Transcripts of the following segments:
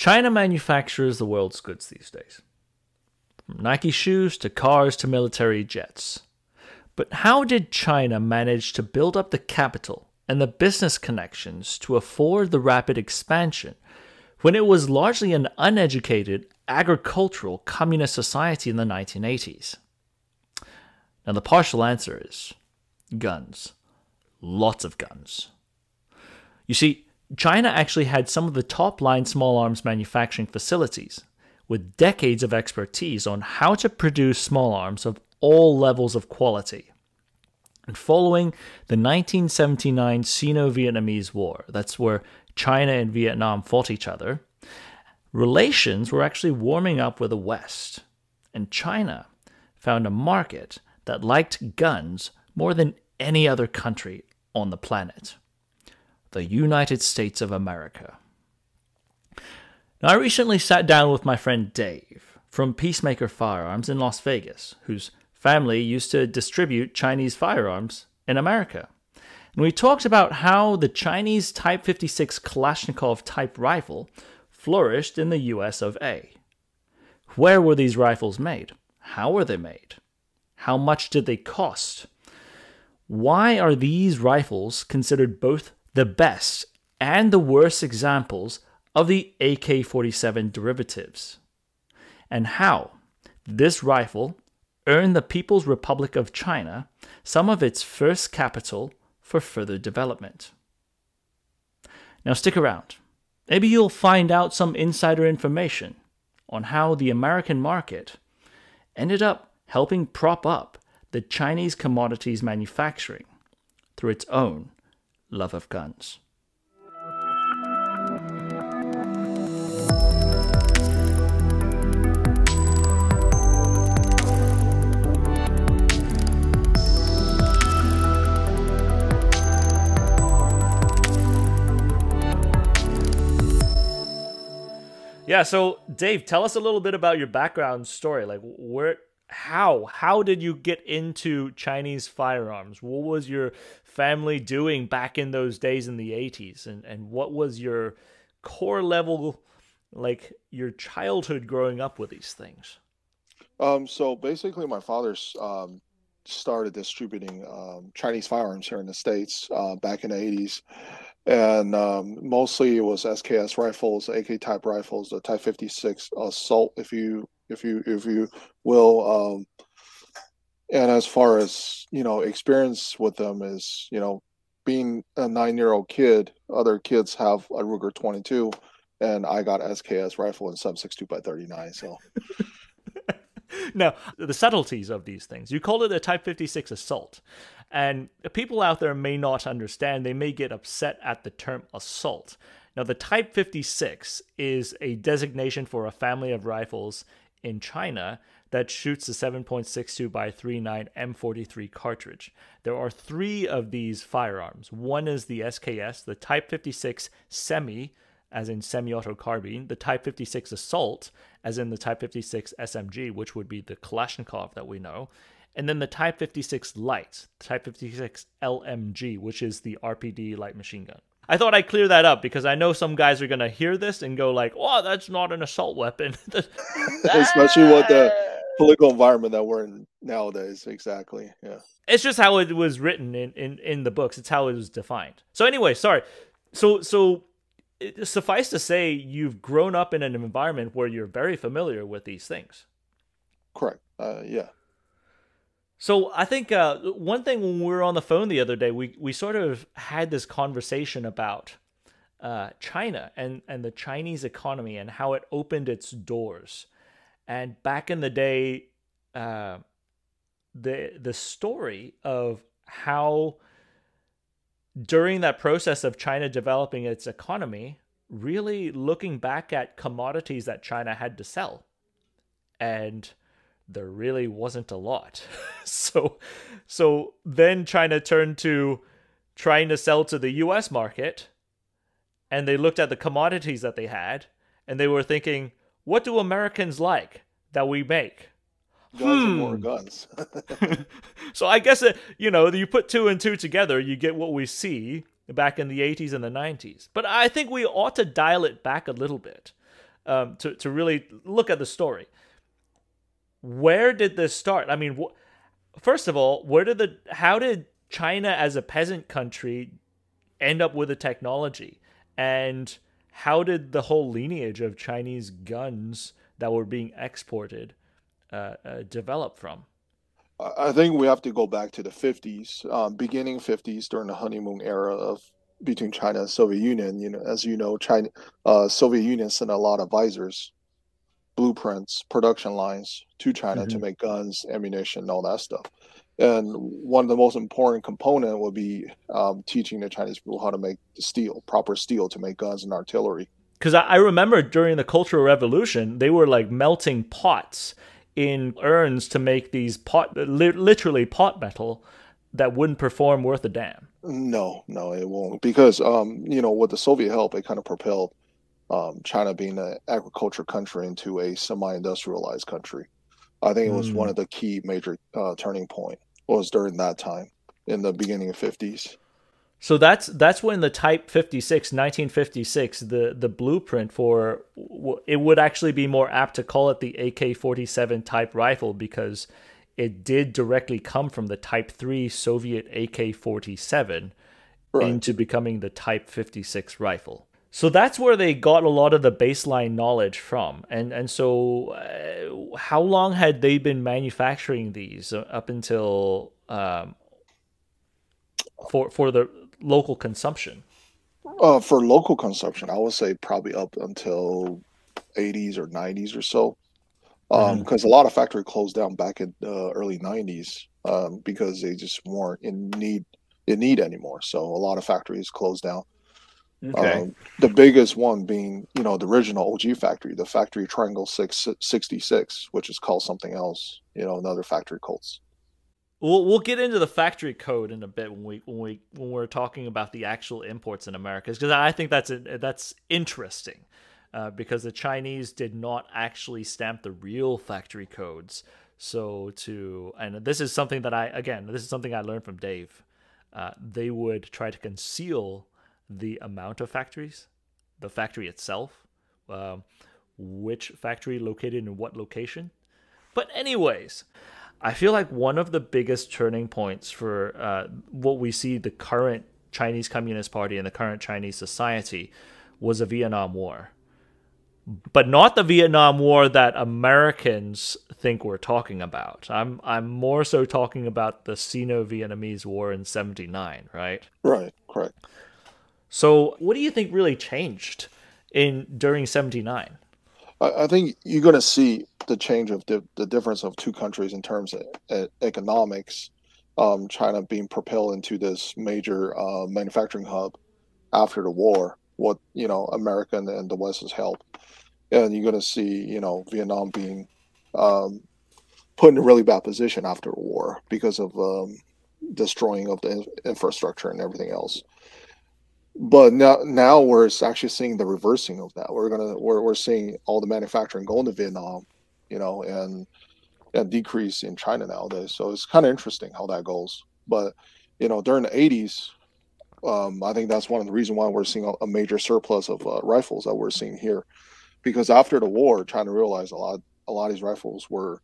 China manufactures the world's goods these days. From Nike shoes to cars to military jets. But how did China manage to build up the capital and the business connections to afford the rapid expansion when it was largely an uneducated, agricultural, communist society in the 1980s? Now, the partial answer is guns. Lots of guns. You see, China actually had some of the top-line small arms manufacturing facilities with decades of expertise on how to produce small arms of all levels of quality. And following the 1979 Sino-Vietnamese War, that's where China and Vietnam fought each other, relations were actually warming up with the West. And China found a market that liked guns more than any other country on the planet. The United States of America. Now, I recently sat down with my friend Dave from Peacemakers Firearms in Las Vegas, whose family used to distribute Chinese firearms in America. And we talked about how the Chinese Type 56 Kalashnikov type rifle flourished in the US of A. Where were these rifles made? How were they made? How much did they cost? Why are these rifles considered both the best and the worst examples of the AK-47 derivatives? And how this rifle earned the People's Republic of China some of its first capital for further development. Now stick around. Maybe you'll find out some insider information on how the American market ended up helping prop up the Chinese commodities manufacturing through its own love of guns. Yeah, so Dave, tell us a little bit about your background story. Like, how did you get into Chinese firearms? What was your family doing back in those days in the 80s? And what was your core level, like your childhood growing up with these things? So basically my father started distributing Chinese firearms here in the States back in the 80s. And mostly it was SKS rifles, AK type rifles, the Type 56 assault, if you will. And as far as experience with them is, being a 9-year-old kid, other kids have a Ruger 22, and I got SKS rifle and sub 62x39. So. Now, the subtleties of these things. You call it a Type 56 assault. And people out there may not understand. They may get upset at the term assault. Now, the Type 56 is a designation for a family of rifles in China that shoots the 7.62x39 M43 cartridge. There are 3 of these firearms. One is the SKS, the Type 56 Semi, as in semi-auto carbine, the Type 56 Assault, as in the Type 56 SMG, which would be the Kalashnikov that we know, and then the Type 56 Light, the Type 56 LMG, which is the RPD light machine gun. I thought I'd clear that up because I know some guys are going to hear this and go like, oh, that's not an assault weapon. Especially with the political environment that we're in nowadays. Exactly, yeah. It's just how it was written in the books. It's how it was defined. So anyway, sorry. So suffice to say, you've grown up in an environment where you're very familiar with these things. Correct. Yeah. So I think one thing when we were on the phone the other day, we sort of had this conversation about China and the Chinese economy and how it opened its doors. And back in the day, the story of how during that process of China developing its economy, really looking back at commodities that China had to sell. And there really wasn't a lot. So then China turned to trying to sell to the US market, and they looked at the commodities that they had, and they were thinking, what do Americans like that we make? Guns and more guns. So I guess, you put 2 and 2 together, you get what we see back in the 80s and the 90s. But I think we ought to dial it back a little bit. to really look at the story. Where did this start? I mean, first of all, how did China as a peasant country end up with the technology? And how did the whole lineage of Chinese guns that were being exported develop from? I think we have to go back to the 50s, beginning 50s during the honeymoon era of between China and Soviet Union. As you know, Soviet Union sent a lot of visors, blueprints, production lines to China to Mm-hmm. make guns, ammunition, all that stuff. And one of the most important component would be teaching the Chinese people how to make steel, proper steel to make guns and artillery. Because I remember during the Cultural Revolution, they were like melting pots in urns to make these literally pot metal that wouldn't perform worth a damn. No, no, it won't because with the Soviet help, it kind of propelled China being an agriculture country into a semi-industrialized country. I think it was one Mm. of the key major turning point was during that time in the beginning of 50s. So that's when the Type 56, 1956, the blueprint for it would actually be more apt to call it the AK-47 type rifle because it did directly come from the Type 3 Soviet AK-47 Right. into becoming the Type 56 rifle. So that's where they got a lot of the baseline knowledge from. And so how long had they been manufacturing these up until for the local consumption? For local consumption, I would say probably up until 80s or 90s or so. Mm-hmm. Because a lot of factory closed down back in the early 90s because they just weren't in need anymore. So a lot of factories closed down. Okay. The biggest one being, the original OG factory, the factory Triangle 666, which is called something else, another factory codes. We'll get into the factory code in a bit when we're talking about the actual imports in America, because I think that's interesting, because the Chinese did not actually stamp the real factory codes. And this is something I learned from Dave. They would try to conceal the amount of factories, the factory itself, which factory located in what location. But anyways, I feel like one of the biggest turning points for what we see the current Chinese Communist Party and the current Chinese society was the Vietnam War. But not the Vietnam War that Americans think we're talking about. I'm more so talking about the Sino-Vietnamese War in '79, right? Right, correct. So what do you think really changed during '79? I think you're going to see the change of the difference of two countries in terms of economics. China being propelled into this major manufacturing hub after the war, what America and the West has helped, and you're going to see Vietnam being put in a really bad position after the war because of destroying of the infrastructure and everything else. But now we're actually seeing the reversing of that. We're seeing all the manufacturing going to Vietnam, and decrease in China nowadays. So it's kind of interesting how that goes. But during the 80s, I think that's one of the reasons why we're seeing a major surplus of rifles that we're seeing here, because after the war, China realized a lot of these rifles were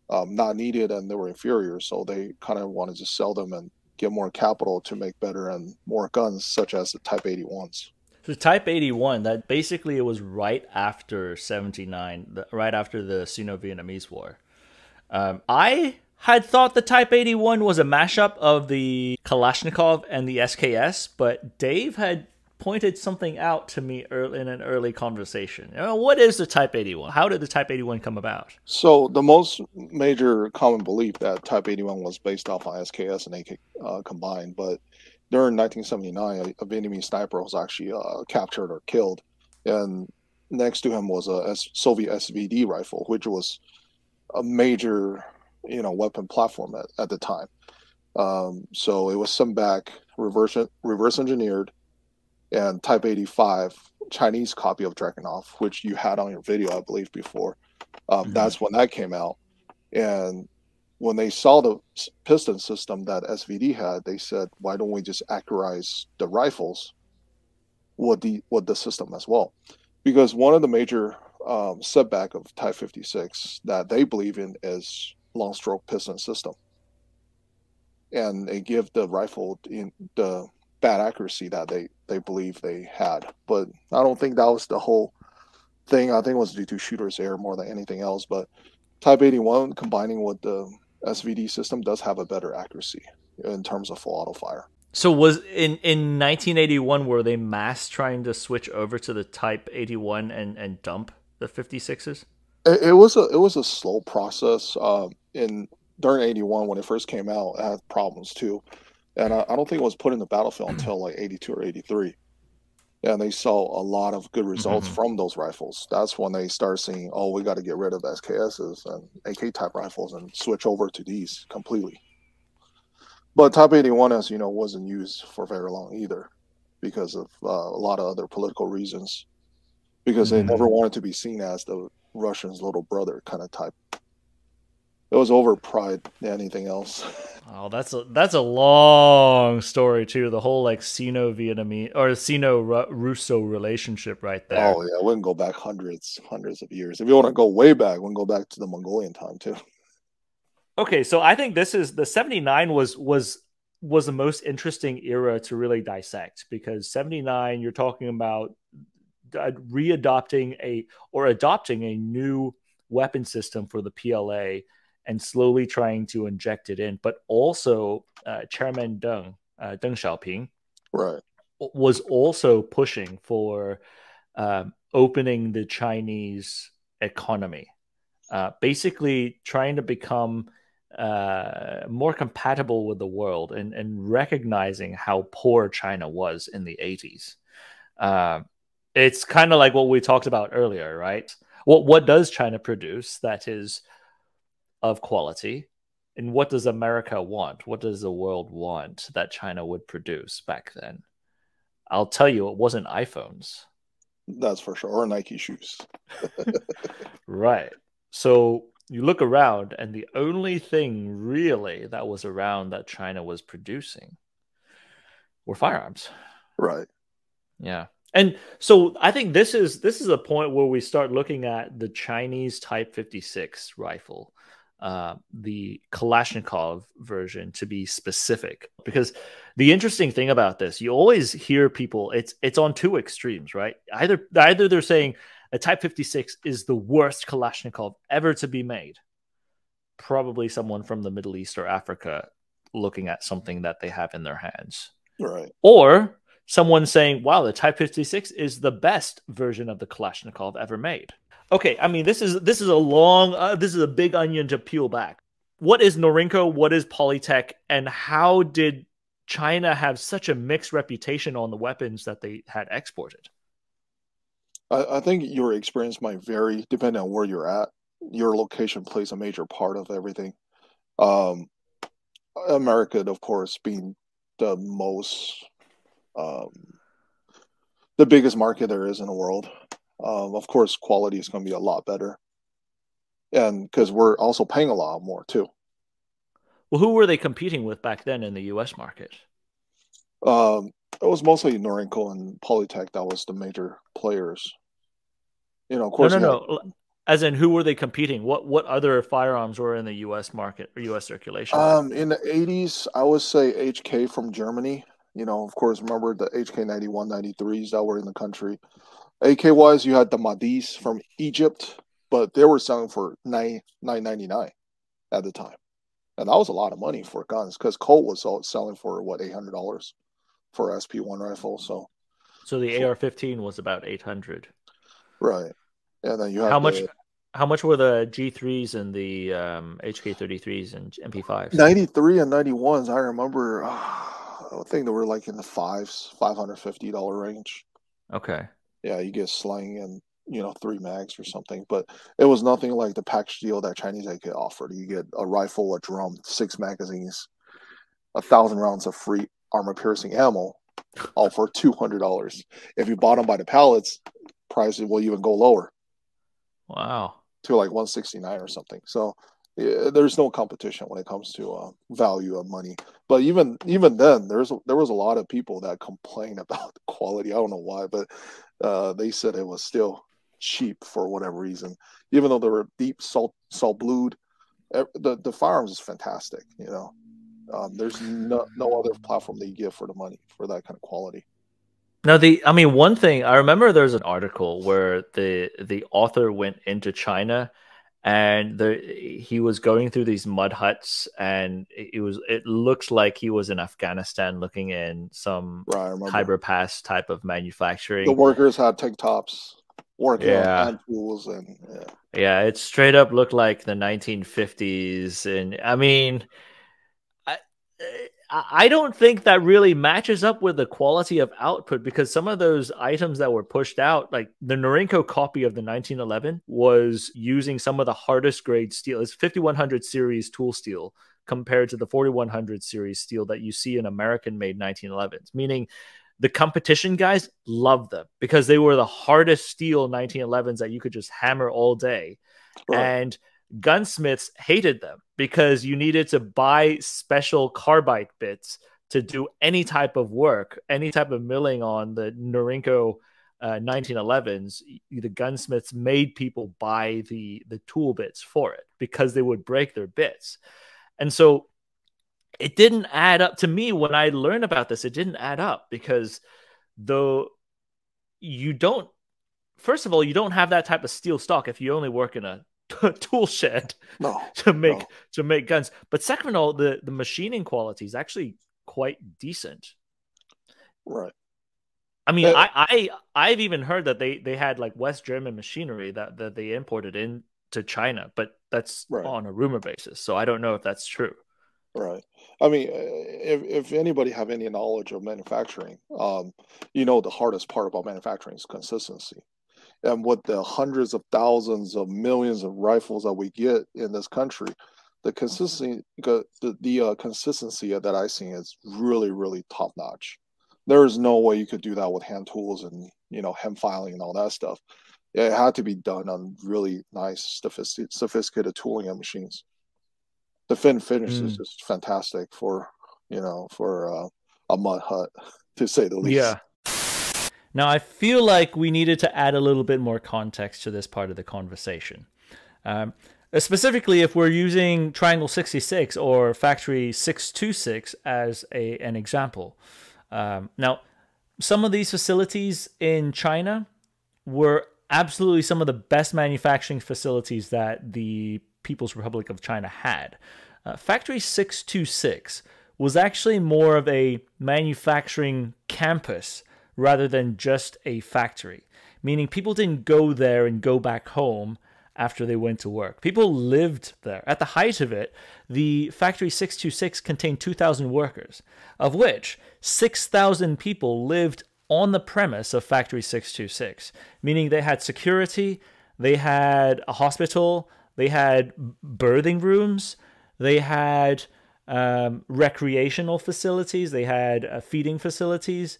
not needed and they were inferior. So they kind of wanted to sell them and get more capital to make better and more guns, such as the Type 81s. So Type 81, that basically it was right after '79, right after the Sino-Vietnamese War. I had thought the Type 81 was a mashup of the Kalashnikov and the SKS, but Dave had pointed something out to me in an early conversation. What is the Type 81? How did the Type 81 come about? So the most major common belief that Type 81 was based off on SKS and AK combined, but during 1979, a Vietnamese sniper was actually captured or killed, and next to him was a Soviet SVD rifle, which was a major, weapon platform at the time. So it was sent back, reverse engineered, and Type 85 Chinese copy of Dragunov, which you had on your video, I believe, before. That's when that came out. And when they saw the piston system that SVD had, they said, why don't we just accurize the rifles with the system as well? Because one of the major setback of Type 56 that they believe in is long stroke piston system, and they give the rifle in the bad accuracy that they believe they had. But I don't think that was the whole thing. I think it was due to shooter's error more than anything else. But Type 81 combining with the SVD system does have a better accuracy in terms of full auto fire. So was in 1981 were they mass trying to switch over to the Type 81 and dump the 56s? It was a slow process. In during 81 when it first came out, it had problems too, and I don't think it was put in the battlefield until like 82 or 83. And they saw a lot of good results from those rifles. That's when they started seeing, oh, we got to get rid of SKSs and AK type rifles and switch over to these completely. But Type 81, as you know, wasn't used for very long either because of a lot of other political reasons. Because they never wanted to be seen as the Russians' little brother kind of type. It was over pride than anything else. Oh, that's a long story too. The whole like Sino-Vietnamese or Sino-Russo relationship right there. Oh yeah, we can go back hundreds of years. If you want to go way back, we can go back to the Mongolian time too. Okay, so I think this is the 79 was the most interesting era to really dissect because 79 you're talking about adopting a new weapon system for the PLA and slowly trying to inject it in, but also Chairman Deng Xiaoping Right. was also pushing for opening the Chinese economy, basically trying to become more compatible with the world and recognizing how poor China was in the 80s. It's kind of like what we talked about earlier, right? What does China produce that is of quality? And what does America want? What does the world want that China would produce back then? I'll tell you, it wasn't iPhones. That's for sure. Or Nike shoes. Right. So you look around, and the only thing really that was around that China was producing were firearms. Right. Yeah. And so I think this is a point where we start looking at the Chinese Type 56 rifle, the Kalashnikov version to be specific, because the interesting thing about this, you always hear people, it's on two extremes, right? Either they're saying a Type 56 is the worst Kalashnikov ever to be made. Probably someone from the Middle East or Africa looking at something that they have in their hands. Right. Or someone saying, wow, the Type 56 is the best version of the Kalashnikov ever made. Okay, I mean, this is a big onion to peel back. What is Norinco? What is Polytech? And how did China have such a mixed reputation on the weapons that they had exported? I think your experience might vary depending on where you're at. Your location plays a major part of everything. America, of course, being the most, the biggest market there is in the world. Of course, quality is going to be a lot better. And because we're also paying a lot more too. Well, who were they competing with back then in the U.S. market? It was mostly Norinco and Polytech that was the major players. You know, of No, course. no, no. As in, who were they competing? What other firearms were in the U.S. market or U.S. circulation? In the 80s, I would say HK from Germany. You know, of course, remember the HK 91, 93s that were in the country. AK wise, you had the Madis from Egypt, but they were selling for $9.99 at the time, and that was a lot of money for guns because Colt was selling for what $800 for SP1 rifle. So the AR-15 was about 800. Right, and then you have how much were the G3s and the HK33s and MP5s? 93 and 91s. I remember, I think they were like in the $550 range. Okay. Yeah, you get sling and 3 mags or something, but it was nothing like the package deal that Chinese AK offered. You get a rifle, a drum, 6 magazines, 1,000 rounds of free armor piercing ammo, all for $200. If you bought them by the pallets, prices will even go lower. Wow. To like 169 or something. So yeah, there's no competition when it comes to value of money. But even then, there was a lot of people that complain about the quality. I don't know why, but they said it was still cheap for whatever reason, even though they were deep salt blued. The firearms is fantastic. There's no other platform that you get for the money for that kind of quality. Now, one thing I remember, there's an article where the author went into China, and he was going through these mud huts, and it looks like he was in Afghanistan, looking in some Khyber Pass type of manufacturing. The workers had tank tops, working on hand tools, and yeah, it straight up looked like the 1950s. And I mean, I don't think that really matches up with the quality of output, because some of those items that were pushed out, like the Norinco copy of the 1911, was using some of the hardest grade steel. It's 5100 series tool steel compared to the 4100 series steel that you see in American-made 1911s, meaning the competition guys loved them because they were the hardest steel 1911s that you could just hammer all day. Right. And gunsmiths hated them because you needed to buy special carbide bits to do any type of work, any type of milling on the Norinco 1911s. The gunsmiths made people buy the tool bits for it because they would break their bits. And so it didn't add up to me when I learned about this. It didn't add up because though you don't, first of all, you don't have that type of steel stock if you only work in a tool shed to make guns. But second of all, the machining quality is actually quite decent. Right. I mean, I've even heard that they had like West German machinery that they imported into China, but that's on a rumor basis. So I don't know if that's true. Right. I mean, if anybody have any knowledge of manufacturing, the hardest part about manufacturing is consistency. And with the hundreds of thousands of millions of rifles that we get in this country, the consistency that I see is really, really top notch. There is no way you could do that with hand tools and hem filing and all that stuff. It had to be done on really nice, sophisticated tooling and machines. The finish is just fantastic for a mud hut, to say the least. Yeah. Now, I feel like we needed to add a little bit more context to this part of the conversation. Specifically, if we're using Triangle 66 or Factory 626 as an example. Now, some of these facilities in China were absolutely some of the best manufacturing facilities that the People's Republic of China had. Factory 626 was actually more of a manufacturing campus rather than just a factory, meaning people didn't go there and go back home after they went to work. People lived there. At the height of it, the Factory 626 contained 2,000 workers, of which 6,000 people lived on the premise of Factory 626, meaning they had security, they had a hospital, they had birthing rooms, they had recreational facilities, they had feeding facilities,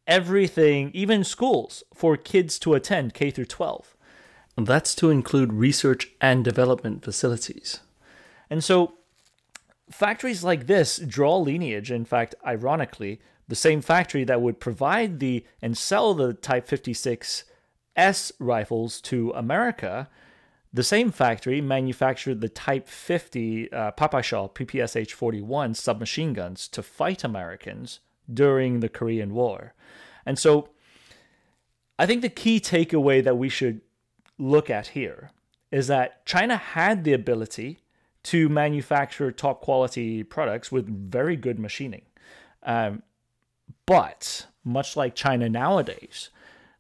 everything, even schools for kids to attend K through 12. And that's to include research and development facilities. And so factories like this draw lineage. In fact, ironically, the same factory that would provide and sell the Type 56S rifles to America, the same factory manufactured the Type 50 Papashaw PPSH-41 submachine guns to fight Americans during the Korean War. And so I think the key takeaway that we should look at here is that China had the ability to manufacture top quality products with very good machining. But much like China nowadays,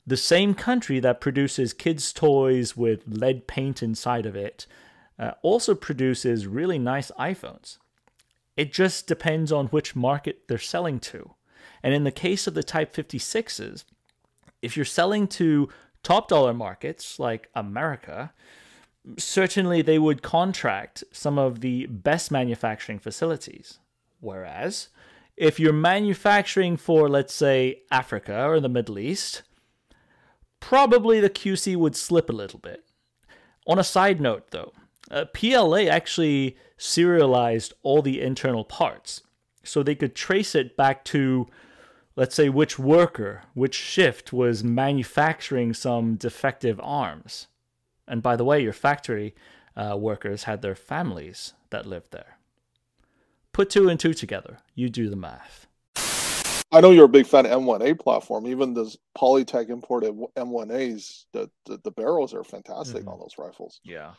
the same country that produces kids' toys with lead paint inside of it also produces really nice iPhones. It just depends on which market they're selling to. And in the case of the Type 56s, if you're selling to top dollar markets like America, certainly they would contract some of the best manufacturing facilities. Whereas if you're manufacturing for, let's say, Africa or the Middle East, probably the QC would slip a little bit. On a side note, though, PLA actually serialized all the internal parts, so they could trace it back to let's say, which worker, which shift was manufacturing some defective arms. And by the way, your factory workers had their families that lived there. Put two and two together. You do the math. I know you're a big fan of M1A platform. Even the Polytech imported M1As, the barrels are fantastic on those rifles. Yeah.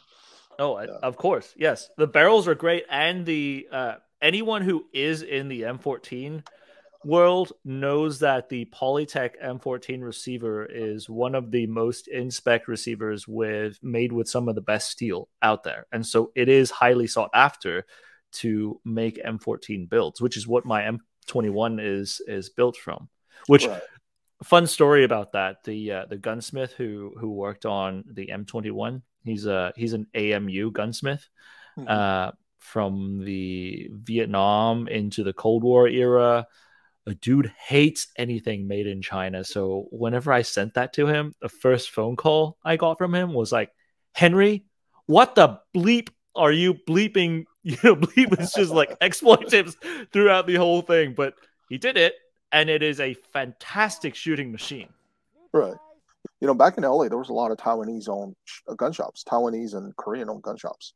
Oh, yeah. Of course. Yes. The barrels are great. And the anyone who is in the M14 world knows that the Polytech M14 receiver is one of the most in-spec receivers made with some of the best steel out there. And so it is highly sought after to make M14 builds, which is what my M21 is built from. Which Right. Fun story about that. The gunsmith who worked on the M21, he's an AMU gunsmith from the Vietnam into the Cold War era. A dude hates anything made in China. So whenever I sent that to him, the first phone call I got from him was like, Henry, what the bleep are you bleeping? You know, bleep is just like expletives throughout the whole thing. But he did it, and it is a fantastic shooting machine. Right. You know, back in LA, there was a lot of Taiwanese-owned gun shops, Taiwanese and Korean-owned gun shops.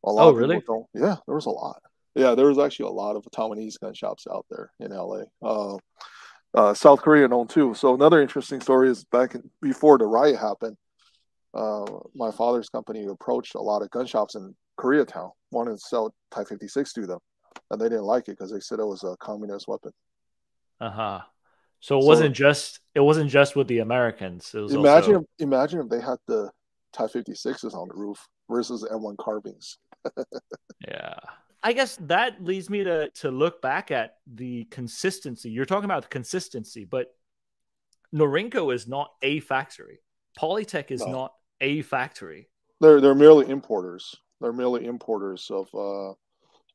A lot of really? people don't. Yeah, there was a lot. Yeah, there was actually a lot of Taiwanese gun shops out there in LA. South Korean owned too. So another interesting story is before the riot happened, my father's company approached a lot of gun shops in Koreatown, wanted to sell Type 56 to them, and they didn't like it because they said it was a communist weapon. So it wasn't just with the Americans. It was imagine if they had the Type 56s on the roof versus the M1 carbines. Yeah. I guess that leads me to look back at the consistency. You're talking about the consistency, but Norinco is not a factory. Polytech is not a factory. They're merely importers. They're merely importers of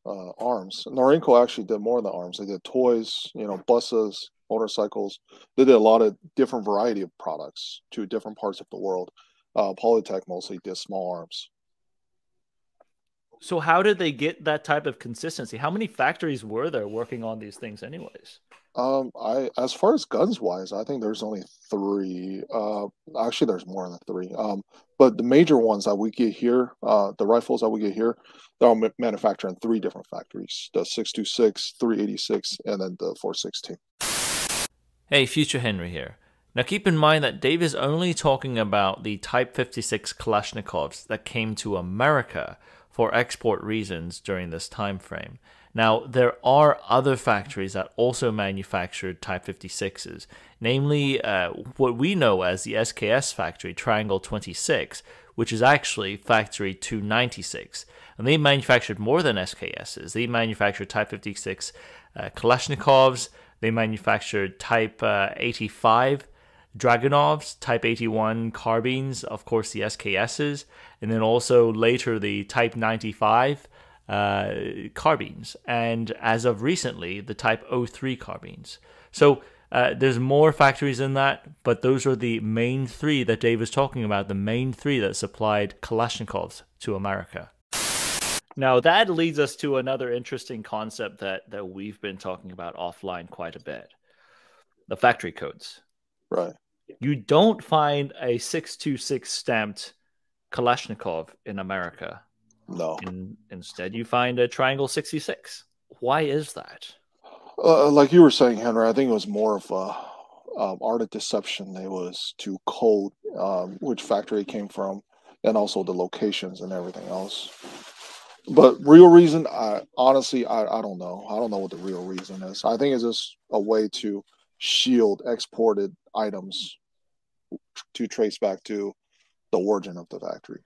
arms. Norinco actually did more than arms. They did toys, buses, motorcycles. They did a lot of different variety of products to different parts of the world. Polytech mostly did small arms. So how did they get that type of consistency? How many factories were there working on these things anyways? As far as guns wise, I think there's only 3. Actually, there's more than 3. But the major ones that we get here, the rifles that we get here, they're all manufactured in 3 different factories: the 626, 386, and then the 416. Hey, Future Henry here. Now keep in mind that Dave is only talking about the Type 56 Kalashnikovs that came to America for export reasons during this time frame. Now, there are other factories that also manufactured Type 56s, namely what we know as the SKS factory, Triangle 26, which is actually Factory 296. And they manufactured more than SKSs. They manufactured Type 56 Kalashnikovs, they manufactured Type 85 Dragunovs, Type 81 carbines, of course the SKSs, and then also later the Type 95 carbines, and as of recently the Type 03 carbines. So there's more factories in that, but those are the main 3 that Dave was talking about, the main 3 that supplied Kalashnikovs to America. Now that leads us to another interesting concept that we've been talking about offline quite a bit: the factory codes. Right. You don't find a 626 stamped Kalashnikov in America. No. Instead, you find a Triangle 66. Why is that? Like you were saying, Henry, I think it was more of a art of deception. It was to code which factory it came from, and also the locations and everything else. But real reason, honestly, I don't know. I don't know what the real reason is. I think it's just a way to shield exported items to trace back to the origin of the factory.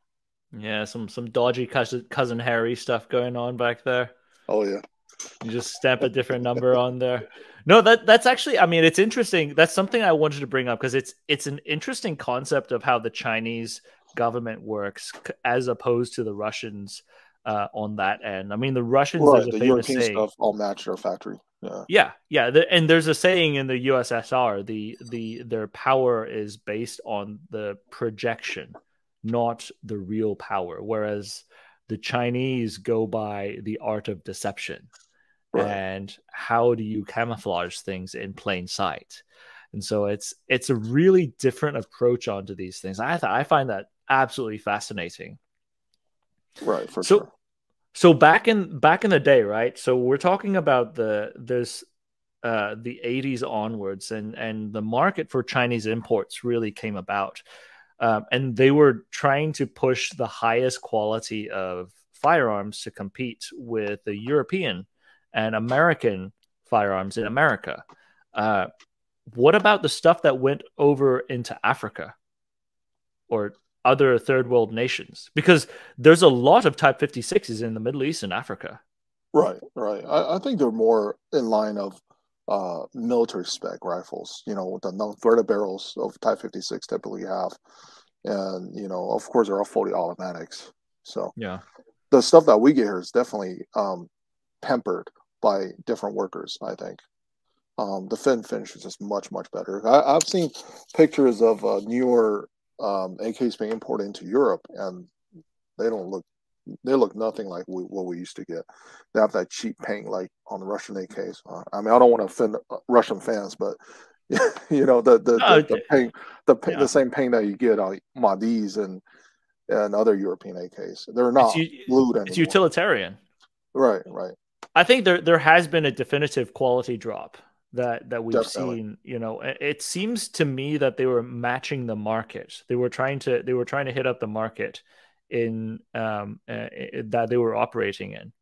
Yeah, some dodgy cousin Harry stuff going on back there. Oh yeah. You just stamp a different number on there. No, that's actually, I mean, it's interesting. That's something I wanted to bring up because it's an interesting concept of how the Chinese government works as opposed to the Russians on that end. I mean, the Russians, right, there's a the famous European saying, stuff all match their factory. Yeah. And there's a saying in the USSR, their power is based on the projection, not the real power. Whereas the Chinese go by the art of deception. Right. and how do you camouflage things in plain sight. And so it's a really different approach onto these things. I find that absolutely fascinating. Right. For So sure. so back in the day, right? So we're talking about the 80s onwards, and the market for Chinese imports really came about. And they were trying to push the highest quality of firearms to compete with the European and American firearms in America. Uh, what about the stuff that went over into Africa or other third world nations? Because there's a lot of Type 56s in the Middle East and Africa. Right. Right. I think they're more in line of military spec rifles. With the non-threaded barrels of Type 56 typically have, and of course, they're all fully automatics. So Yeah. the stuff that we get here is definitely pampered by different workers, I think. The fit and finish is just much, much better. I've seen pictures of newer AKs being imported into Europe, and they don't look they look nothing like what we used to get. They have that cheap paint like on the Russian AKs. I mean, I don't want to offend Russian fans, but No, the paint the yeah. same paint that you get on Mahdi's and other European AKs. They're It's not glued it's anymore. utilitarian. Right, right, I think there has been a definitive quality drop that we've definitely. seen. It seems to me that they were matching the market. They were trying to hit up the market in that they were operating in.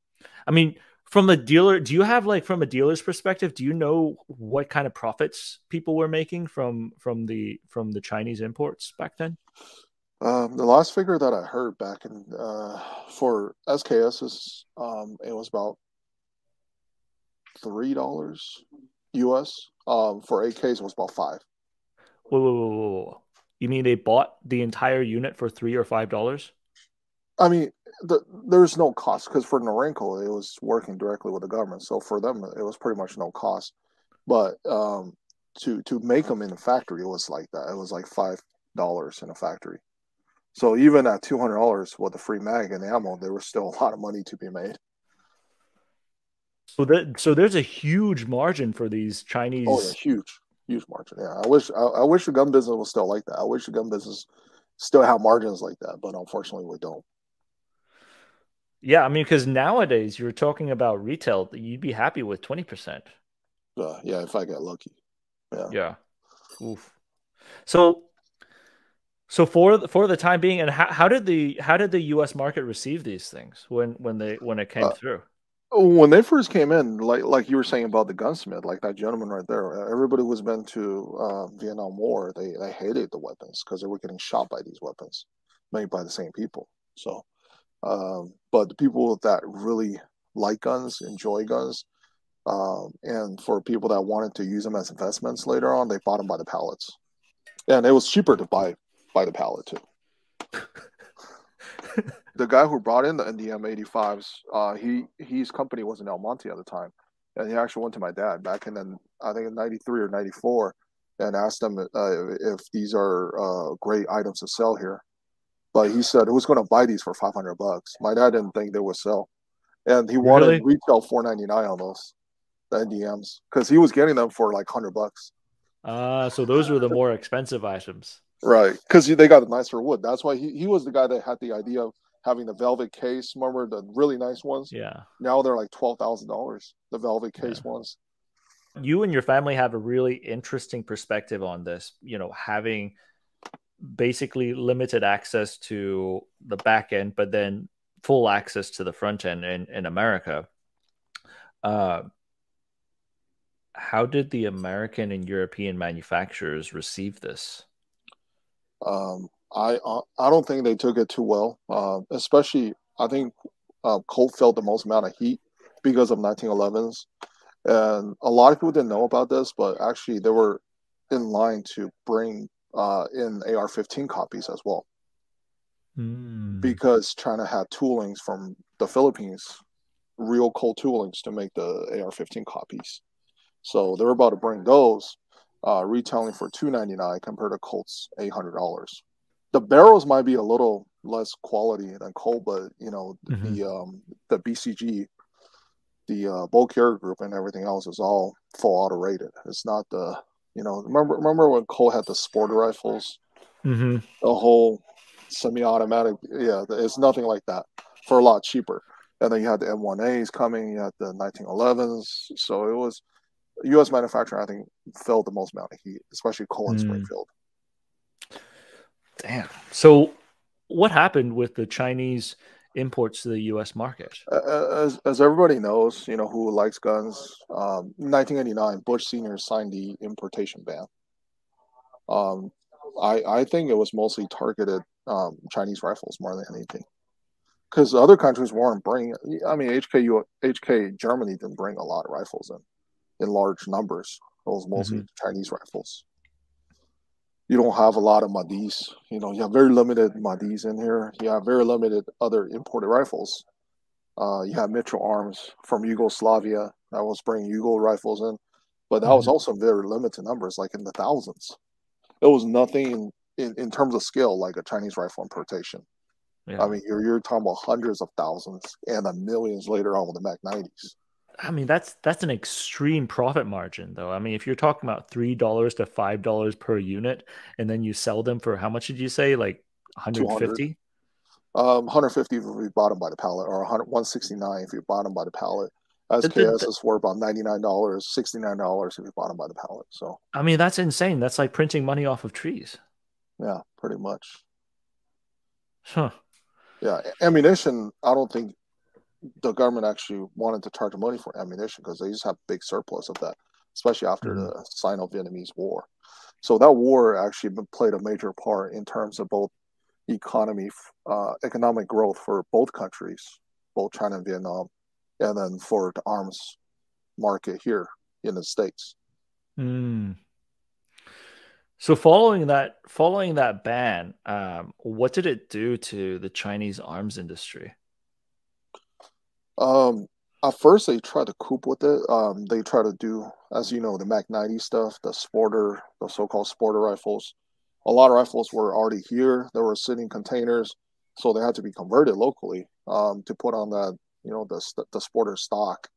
I mean, from the dealer, do you have like from a dealer's perspective, do you know what kind of profits people were making from the Chinese imports back then? The last figure that I heard back in for SKS is it was about $3 US. For AKs it was about five. Whoa, whoa, whoa, whoa, whoa. You mean they bought the entire unit for $3 or $5? I mean, there's no cost because for Norinco it was working directly with the government, so for them it was pretty much no cost. But to make them in the factory, it was like that. It was like $5 in a factory. So even at $200 with the free mag and ammo, there was still a lot of money to be made. So there's a huge margin for these Oh yeah, Chinese. huge, huge margin. Yeah, I wish the gun business was still like that. I wish the gun business still had margins like that, but unfortunately we don't. Yeah, I mean, because nowadays you're talking about retail, you'd be happy with 20%. Yeah, if I get lucky. Yeah. Yeah. Oof. So for the time being, and how did the U.S. market receive these things when it came Uh, through? when they first came in, like you were saying about the gunsmith, like that gentleman right there, everybody who's been to Vietnam War, they hated the weapons because they were getting shot by these weapons made by the same people. So, but the people that really like guns, enjoy guns, and for people that wanted to use them as investments later on, they bought them by the pallets, and it was cheaper to buy by the pallet too. The guy who brought in the NDM 85s, his company was in El Monte at the time, and he actually went to my dad back in then I think in '93 or '94, and asked him if these are great items to sell here. But he said, "Who's going to buy these for $500?" My dad didn't think they would sell, and he wanted Really? retail $499 on those the NDMs because he was getting them for like $100. So those were the more expensive items. Right, because they got a nicer wood. That's why he was the guy that had the idea of having the velvet case. Remember the really nice ones? Yeah. Now they're like $12,000. The velvet Yeah. case ones. You and your family have a really interesting perspective on this, having basically limited access to the back end, but then full access to the front end in America. Uh, how did the American and European manufacturers receive this? I don't think they took it too well. Especially I think Colt felt the most amount of heat because of 1911s, and a lot of people didn't know about this, but actually they were in line to bring in AR-15 copies as well Hmm. because China had toolings from the Philippines, real Colt toolings to make the AR-15 copies. So they're about to bring those, retailing for $299 compared to Colt's $800. The barrels might be a little less quality than Colt, but Mhm. the BCG the bolt carrier group and everything else is all full auto rated. It's not the, remember when Cole had the Sporter rifles, Mm-hmm. the whole semi-automatic. Yeah, it's nothing like that for a lot cheaper. And then you had the M1As coming, you had the 1911s. So it was U.S. manufacturing, I think, felt the most amount of heat, especially Cole and Mm. Springfield. Damn. So what happened with the Chinese imports to the U.S. market? As everybody knows, who likes guns, 1989, Bush Sr. signed the importation ban. I think it was mostly targeted Chinese rifles more than anything, because other countries weren't bringing. I mean, HK Germany didn't bring a lot of rifles in large numbers. It was mostly Chinese rifles. You don't have a lot of Madis. You have very limited Madis in here. You have very limited other imported rifles. You have Mitchell Arms from Yugoslavia that was bringing Yugo rifles in, but that was also very limited numbers, like in the thousands. It was nothing in terms of scale like a Chinese rifle importation. Yeah. I mean, you're talking about hundreds of thousands and then millions later on with the Mac 90s. I mean, that's an extreme profit margin, though. I mean, if you're talking about $3 to $5 per unit, and then you sell them for how much did you say? Like 200. 150? 150 if you bought them by the pallet, or 169 if you bought them by the pallet. SKS is for about $99, $69 if you bought them by the pallet. So I mean, that's insane. That's like printing money off of trees. yeah, pretty much. Huh. Yeah, ammunition, I don't think the government actually wanted to charge money for ammunition because they just have big surplus of that, especially after the Sino-Vietnamese war. So that war actually played a major part in terms of both economic growth for both countries, both China and Vietnam, and then for the arms market here in the States. So following that ban, what did it do to the Chinese arms industry? At first, they tried to cope with it. They try to do, as you know, the Mac 90 stuff, the so-called sporter rifles. A lot of rifles were already here. They were sitting in containers, so they had to be converted locally to put on that, the sporter stock.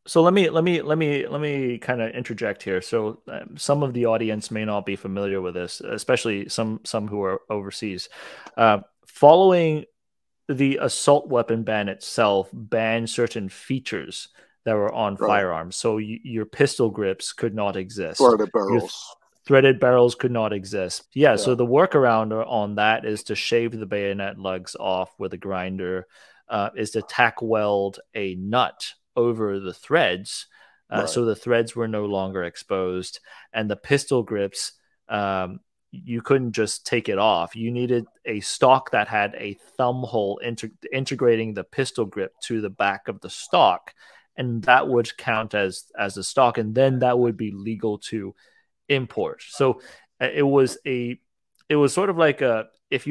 So let me kind of interject here. So some of the audience may not be familiar with this, especially some who are overseas. Following the assault weapon ban itself banned certain features that were on firearms. So your pistol grips could not exist. Threaded barrels. Threaded barrels could not exist. Yeah, so the workaround on that is to shave the bayonet lugs off with a grinder, is to tack weld a nut over the threads, so the threads were no longer exposed. And the pistol grips, you couldn't just take it off. You needed a stock that had a thumb hole integrating the pistol grip to the back of the stock, and that would count as a stock, and then that would be legal to import. So it was sort of like if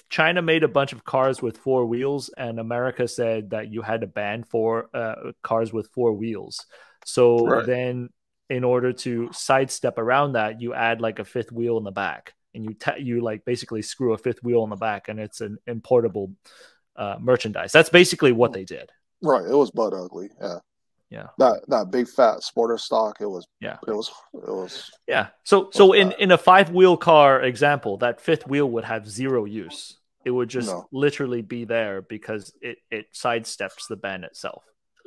China made a bunch of cars with 4 wheels and America said that you had to ban cars with 4 wheels. So then in order to sidestep around that, you add like a 5th wheel in the back, and you like basically screw a 5th wheel in the back, and it's an importable merchandise. That's basically what they did. Right. It was butt ugly. Yeah. Yeah. That big fat sporter stock, it was yeah. So in a 5-wheel car example, that 5th wheel would have 0 use. It would just literally be there because it sidesteps the ban itself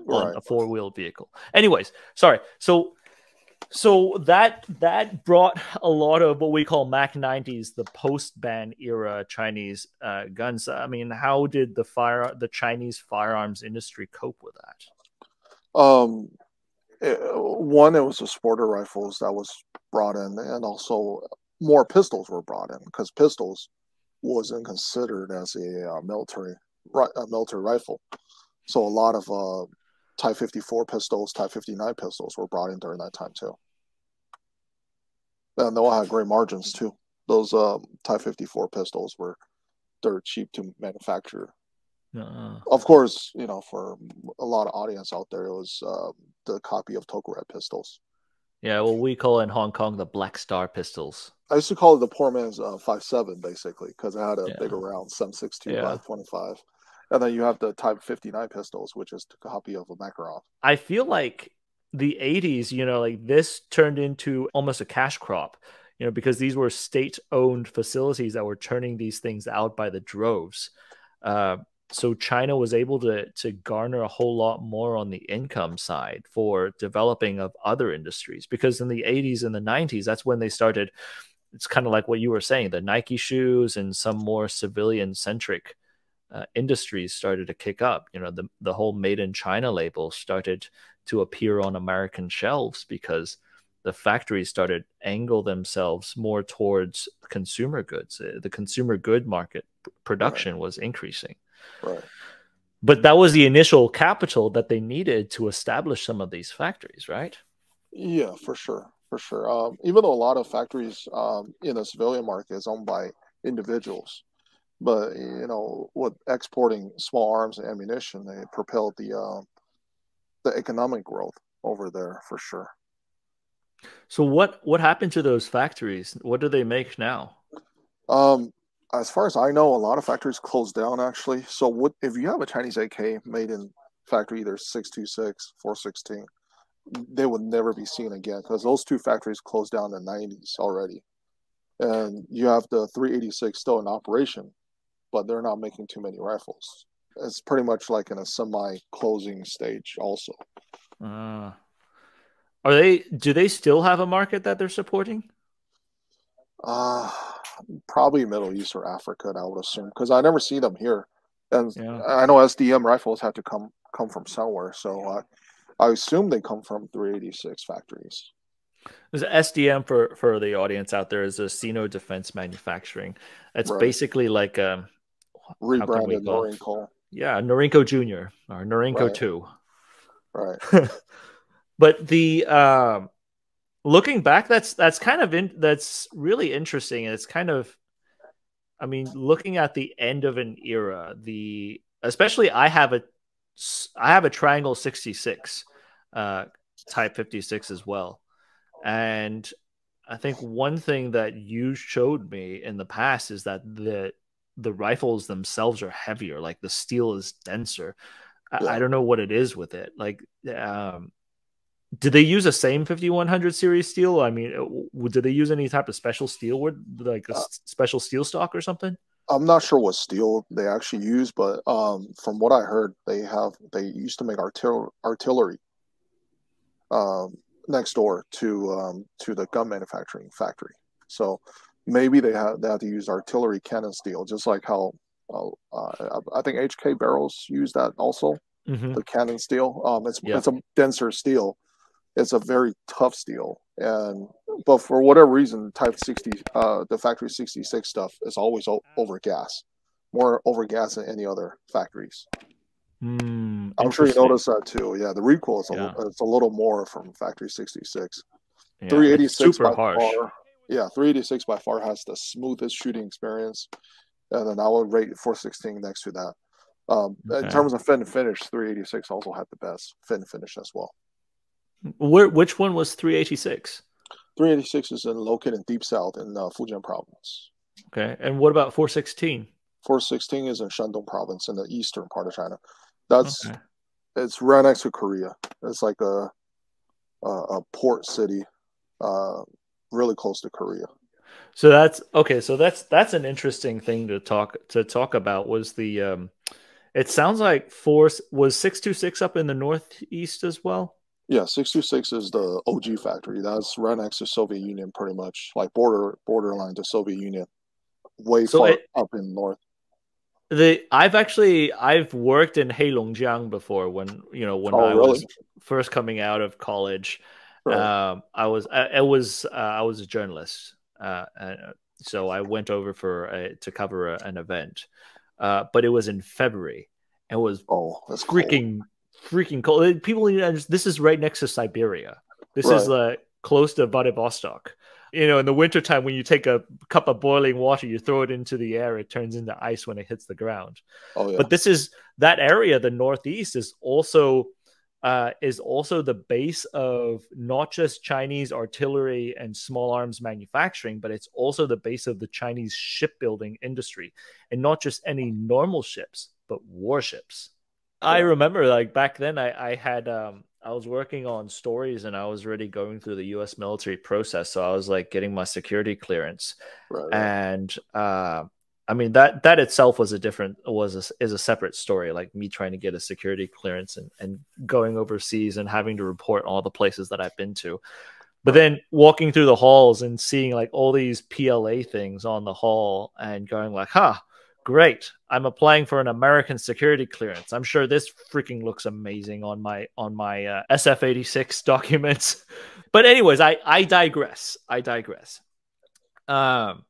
on a 4-wheel vehicle. Anyways, sorry. So that brought a lot of what we call Mac 90s, the post-ban era Chinese guns. I mean, how did the Chinese firearms industry cope with that? It was the sporter rifles that was brought in, and also more pistols were brought in because pistols wasn't considered as a military rifle. So a lot of Type 54 pistols, Type 59 pistols were brought in during that time too. And they all had great margins too. Those Type 54 pistols were dirt cheap to manufacture. Of course, for a lot of audience out there, it was the copy of Tokarev pistols. Yeah, well, we call it in Hong Kong the Black Star pistols. I used to call it the poor man's 5.7, basically, because it had a bigger round, 7.62 by 25. And then you have the Type 59 pistols, which is a copy of a Makarov. I feel like the 80s, like this turned into almost a cash crop, because these were state-owned facilities that were turning these things out by the droves. So China was able to garner a whole lot more on the income side for developing of other industries, because in the 80s and the 90s, that's when they started. It's kind of like what you were saying, the Nike shoes and some more civilian-centric industries started to kick up. The whole Made in China label started to appear on American shelves because the factories started angle themselves more towards consumer goods. The consumer good market production was increasing. Right. But that was the initial capital that they needed to establish some of these factories, right? Yeah, for sure. For sure. Even though a lot of factories in the civilian market is owned by individuals, but with exporting small arms and ammunition, they propelled the economic growth over there for sure. So what happened to those factories? What do they make now? Um, as far as I know, a lot of factories closed down actually. So what if you have a Chinese AK made in factory either 626, 416, they would never be seen again because those two factories closed down in the 90s already. And you have the 386 still in operation, but they're not making too many rifles. It's pretty much like in a semi-closing stage also. Do they still have a market that they're supporting? Probably Middle East or Africa, I would assume, because I never see them here. And Yeah. I know SDM rifles have to come from somewhere, so I assume they come from 386 factories. There's SDM for the audience out there is a Sino Defense Manufacturing. It's Right. basically like how can we Rebranded call? Norinco. Yeah, Norinco Jr. or Norinco Right. 2. Right. But the looking back, that's kind of that's really interesting, and it's kind of, I mean, looking at the end of an era, especially I have a Triangle 66 Type 56 as well. And I think one thing that you showed me in the past is that the rifles themselves are heavier, like the steel is denser. Yeah. I don't know what it is with it. Like, did they use the same 5100 series steel? I mean, did they use any type of special steel, like a special steel stock or something? I'm not sure what steel they actually use, but from what I heard, they used to make artillery next door to the gun manufacturing factory. So maybe they had to use artillery cannon steel, just like how I think HK barrels use that also. Mm-hmm. The cannon steel. Yeah. It's a denser steel. It's a very tough steel, but for whatever reason, Type 60, the Factory 66 stuff is always over gas, more over gas than any other factories. I'm sure you noticed that too. Yeah, the recoil is it's a little more from Factory 66. Yeah, 386 super by harsh. far. Yeah, 386 by far has the smoothest shooting experience, and then I would rate 416 next to that. In terms of fin and finish, 386 also had the best fin finish as well. Which one was 386? 386 is located in Deep South in Fujian province. Okay, and what about 416? 416 is in Shandong province in the eastern part of China. It's right next to Korea. It's like a port city, really close to Korea. So that's okay. So that's an interesting thing to talk about. Was the it sounds like was 626 up in the northeast as well? Yeah, 626 is the OG factory. That's right next to Soviet Union, pretty much like borderline to Soviet Union, way far up in north. I've worked in Heilongjiang before when I was first coming out of college. Right. I was a journalist, so I went over to cover an event, but it was in February. It was that's freaking cold. People, this is right next to Siberia. This is close to Vladivostok. In the wintertime, when you take a cup of boiling water, you throw it into the air, it turns into ice when it hits the ground. Oh, yeah. But that area, the Northeast, is also the base of not just Chinese artillery and small arms manufacturing, but it's also the base of the Chinese shipbuilding industry, and not just any normal ships, but warships. I Yeah. remember like back then I had I was working on stories and I was already going through the US military process. So I was like getting my security clearance. Right. Right. And I mean that itself was a different is a separate story, like me trying to get a security clearance and going overseas and having to report all the places that I've been to. But Right. then walking through the halls and seeing like all these PLA things on the hall and going like, huh, great. I'm applying for an American security clearance. I'm sure this freaking looks amazing on my SF-86 documents. But anyways, I digress. I digress. Um,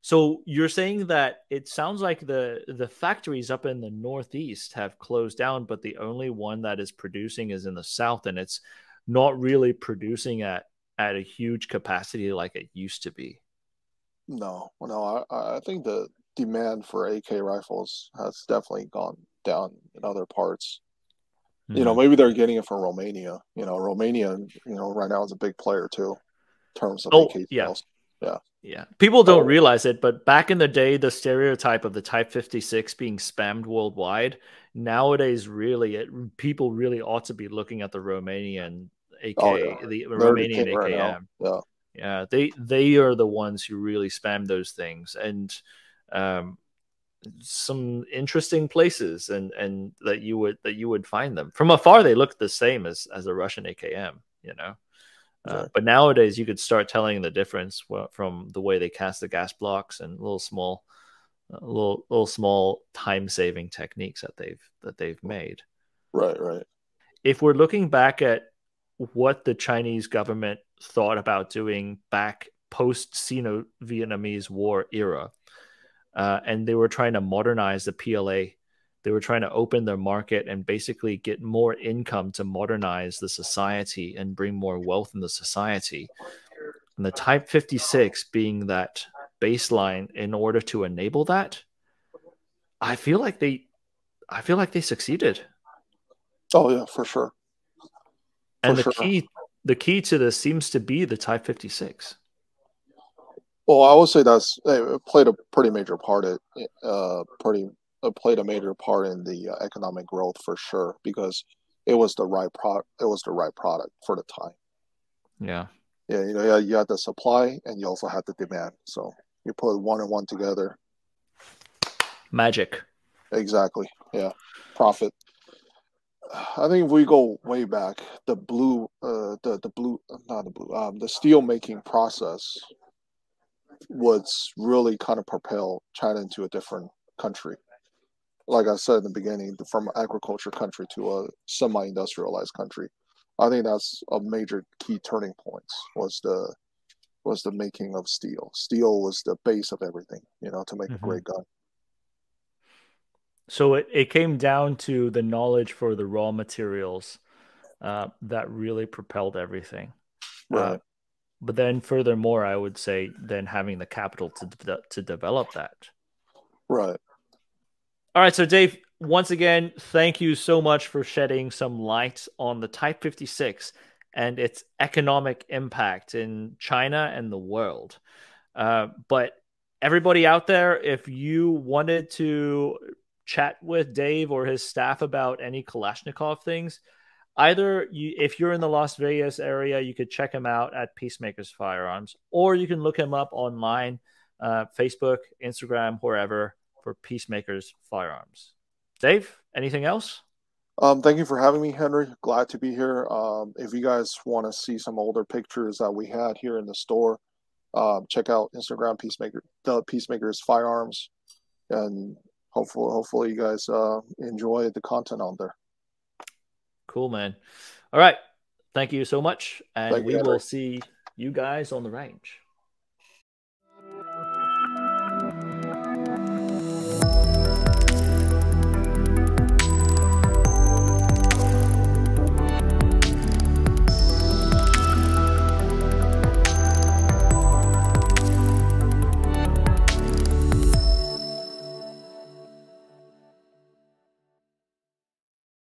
so you're saying that it sounds like the factories up in the Northeast have closed down, but the only one that is producing is in the South, and it's not really producing at a huge capacity like it used to be. No, no, I think the demand for AK rifles has definitely gone down in other parts. Hmm. Maybe they're getting it from Romania. Romania, right now is a big player too in terms of Oh AK yeah, sales. Yeah. yeah. People don't Oh, realize it, but back in the day, the stereotype of the Type 56 being spammed worldwide, nowadays, really, people really ought to be looking at the Romanian oh yeah. AK, the They're the Romanian king right now. AKM. Yeah. Yeah, they are the ones who really spam those things, and um, some interesting places, and that you would find them from afar. They look the same as a Russian AKM, you know. Exactly. But nowadays, you could start telling the difference from the way they cast the gas blocks and little small time saving techniques that they've made. Right. Right. If we're looking back at what the Chinese government thought about doing back post Sino-Vietnamese War era, and they were trying to modernize the PLA. They were trying to open their market and basically get more income to modernize the society and bring more wealth in the society. And the Type 56 being that baseline in order to enable that, I feel like they succeeded. Oh yeah, for sure. For And the sure. key the key to this seems to be the Type 56. Well, I would say it played a pretty major part. Pretty played a major part in the economic growth for sure because it was the right product. It was the right product for the time. Yeah. Yeah, yeah, you had the supply and you also had the demand. So you put one and one together. Magic. Exactly. Yeah, profit. I think if we go way back, the blue, not the blue, the steel making process was really kind of propel China into a different country. Like I said in the beginning, from agriculture country to a semi-industrialized country. I think that's a major key turning point was the making of steel. Steel was the base of everything, to make a Mm-hmm. great gun. So it came down to the knowledge for the raw materials that really propelled everything. Uh, Right, but then, furthermore, I would say then having the capital to develop that. right. All right, so Dave, once again, thank you so much for shedding some light on the Type 56 and its economic impact in China and the world. But everybody out there, if you wanted to chat with Dave or his staff about any Kalashnikov things, if you're in the Las Vegas area, you could check him out at Peacemakers Firearms, or you can look him up online, Facebook, Instagram, wherever, for Peacemakers Firearms. Dave, anything else? Thank you for having me, Henry. Glad to be here. If you guys want to see some older pictures that we had here in the store, check out Instagram the Peacemakers Firearms, and hopefully you guys enjoy the content on there. Cool, man. All right. Thank you so much. And Thank you, we will Henry. see you guys on the range.